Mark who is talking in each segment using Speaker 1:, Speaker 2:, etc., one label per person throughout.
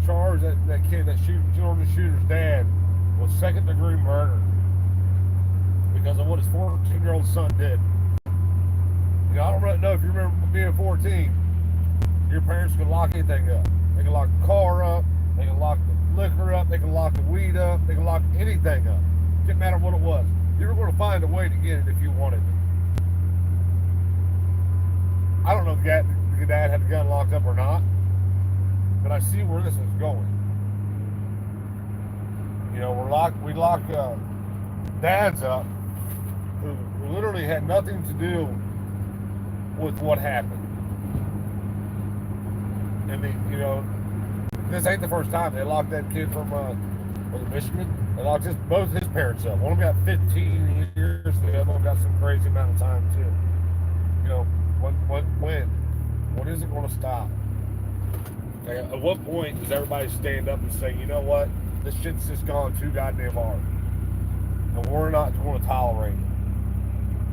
Speaker 1: charged that kid, that Jordan shooter's dad, with second-degree murder because of what his 14-year-old son did. I don't really know if you remember being 14. Your parents could lock anything up. They could lock the car up. They could lock the liquor up. They could lock the weed up. They could lock anything up. Didn't matter what it was. You were going to find a way to get it if you wanted it. I don't know if the dad had the gun locked up or not, but I see where this is going. We lock dads up who literally had nothing to do with what happened. And this ain't the first time they locked that kid from Michigan. They locked both his parents up. One of them got 15 years. The other one got some crazy amount of time too. When is it going to stop? At what point does everybody stand up and say, you know what, this shit's just gone too goddamn hard, and we're not going to tolerate it,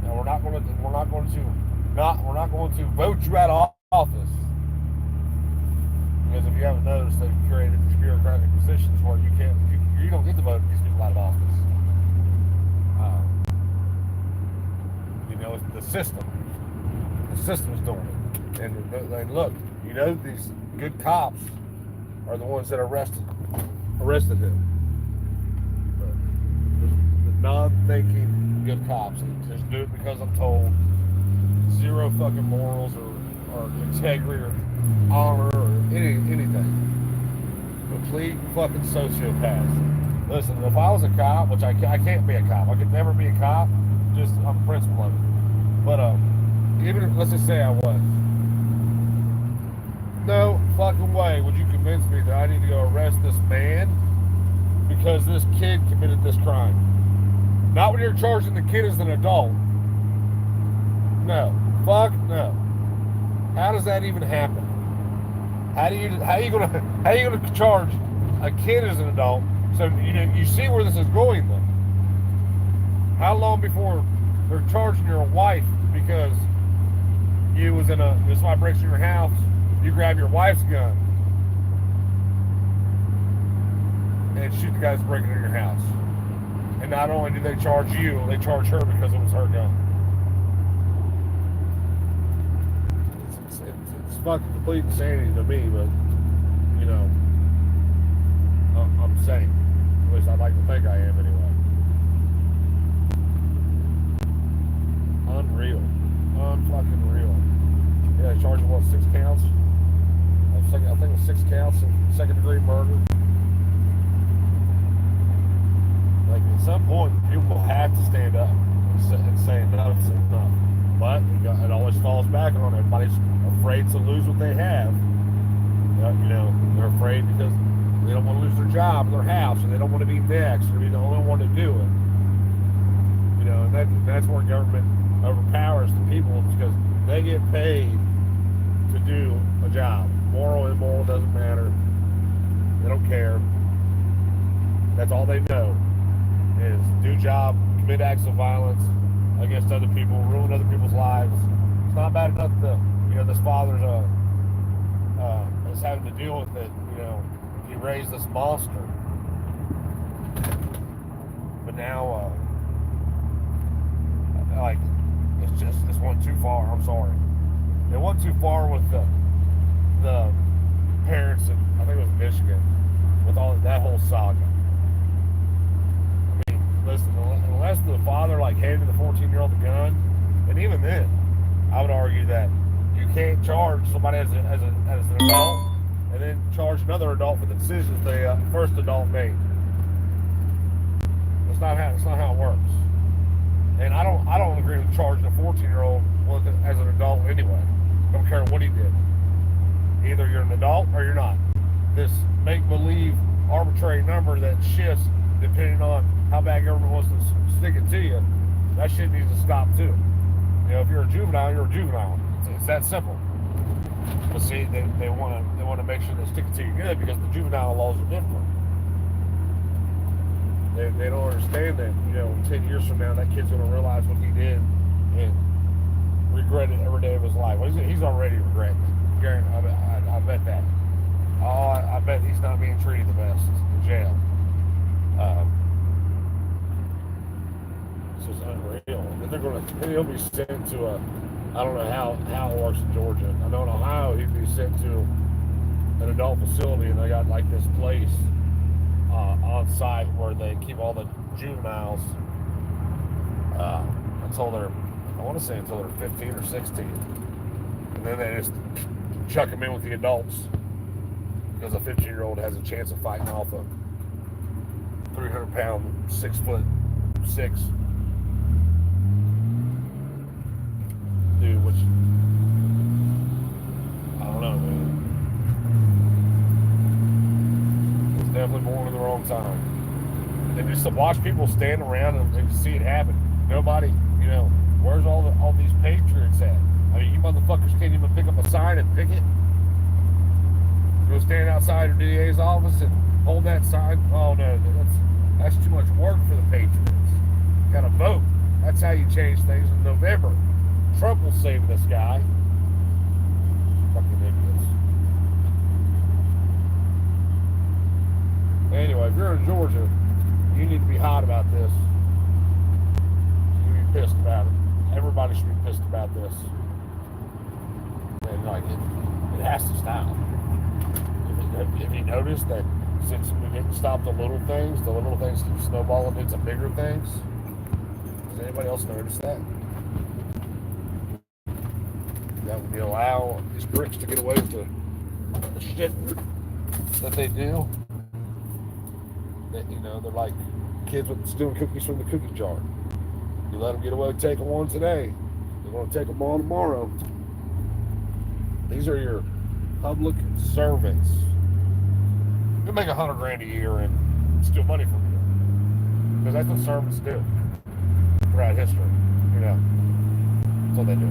Speaker 1: and we're not going to vote you out of office, because if you haven't noticed, they've created these bureaucratic positions where you don't get to vote these people out of office. It's the system. The system's doing it. And look, these good cops are the ones that arrested him. But the non-thinking good cops just do it because I'm told. Zero fucking morals or integrity or honor or anything. Complete fucking sociopaths. Listen, if I was a cop, which I can't be a cop, I could never be a cop, just on the principle of it. But even if, let's just say I was, no fucking way would you convince me that I need to go arrest this man because this kid committed this crime. Not when you're charging the kid as an adult. No. Fuck no. How does that even happen? How are you gonna charge a kid as an adult? So you see where this is going though. How long before they're charging your wife because you was in somebody breaks in your house, you grab your wife's gun and shoot the guys breaking in your house. And not only do they charge you, they charge her because it was her gun. It's fucking complete insanity to me, but I'm sane. At least I'd like to think I am anyway. Unreal. Unfucking real. Yeah, they charged him 6 counts? I think it was 6 counts of second-degree murder. Like, at some point, people have to stand up and say enough is enough. But it always falls back on everybody's afraid to lose what they have. They're afraid because they don't want to lose their job, their house, or they don't want to be next, or be the only one to do it. And that's where government overpowers the people, because they get paid to do a job. Moral, immoral, doesn't matter. They don't care. That's all they know is do job, commit acts of violence against other people, ruin other people's lives. It's not bad enough that this father's is having to deal with it. He raised this monster, but now it's went too far. I'm sorry. It went too far with the parents in, I think it was Michigan, with all that whole saga. I mean, listen, unless the father handed the 14-year-old the gun, and even then, I would argue that you can't charge somebody as an adult and then charge another adult for the decisions the first adult made. That's not how it works. And I don't agree with charging a 14-year-old as an adult anyway. Don't care what he did. Either you're an adult or you're not. This make-believe arbitrary number that shifts depending on how bad government wants to stick it to you, that shit needs to stop too. If you're a juvenile, you're a juvenile. It's that simple. But see, they want to make sure they stick it to you good because the juvenile laws are different. They don't understand that, 10 years from now, that kid's going to realize what he did and regret it every day of his life. Well, he's already regretting it. I bet that. Oh, I bet he's not being treated the best in jail. Um, it's just unreal. And he'll be sent to a, I don't know how it works in Georgia. I know in Ohio he'd be sent to an adult facility, and they got like this place on site where they keep all the juveniles until they're, I want to say until they're 15 or 16, and then they just chuck them in with the adults because a 15-year-old has a chance of fighting off a 300-pound, 6'6" dude, which I don't know, man. It's definitely born in the wrong time. And just to watch people stand around and see it happen. Nobody, where's all these patriots at? I mean, you motherfuckers can't even pick up a sign and picket. Go stand outside your DA's office and hold that sign. Oh no, that's too much work for the patriots. Gotta vote. That's how you change things in November. Trump will save this guy. Fucking idiots. Anyway, if you're in Georgia, you need to be hot about this. You need to be pissed about it. Everybody should be pissed about this. And it has to stop. Have you noticed that since we didn't stop the little things keep snowballing into bigger things? Does anybody else notice that? That when you allow these pricks to get away with the shit that they do, that they're like kids with stealing cookies from the cookie jar. You let them get away with taking one today, they're going to take them all tomorrow. These are your public servants. You make $100,000 a year and steal money from you, because that's what servants do throughout history. That's what they do.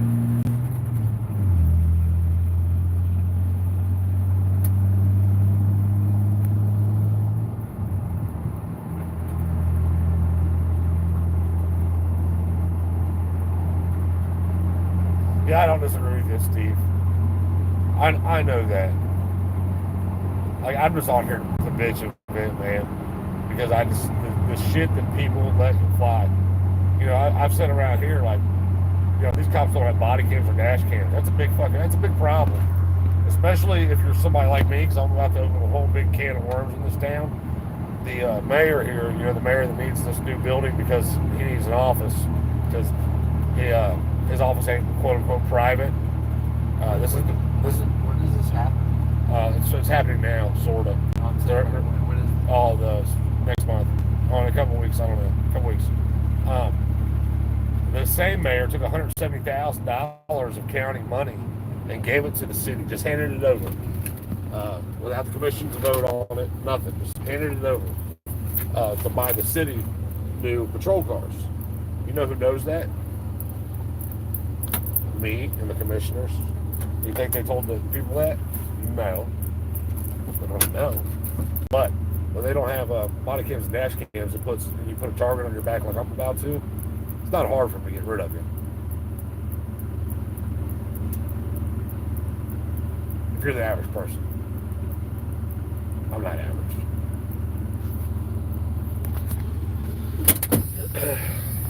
Speaker 1: Yeah, I don't disagree with you, Steve. I know that. Like, I'm just on here to bitch a bit, man, because the shit that people let you fly. I've said around here, like, these cops don't have body cams or dash cams. That's a big problem. Especially if you're somebody like me, because I'm about to open a whole big can of worms in this town. The mayor here, the mayor that needs this new building because he needs an office, because his office ain't quote unquote private. This is
Speaker 2: When does this happen?
Speaker 1: It's happening now, sort of.
Speaker 2: When is
Speaker 1: all those next month, in a couple weeks. I don't know, a couple weeks. The same mayor took $170,000 of county money and gave it to the city. Just handed it over without the commission to vote on it. Nothing. Just handed it over to buy the city new patrol cars. You know who knows that? Me and the commissioners. You think they told the people that? No. They don't know. But when they don't have body cams and dash cams, you put a target on your back like I'm about to, it's not hard for me to get rid of you. If you're the average person. I'm not average.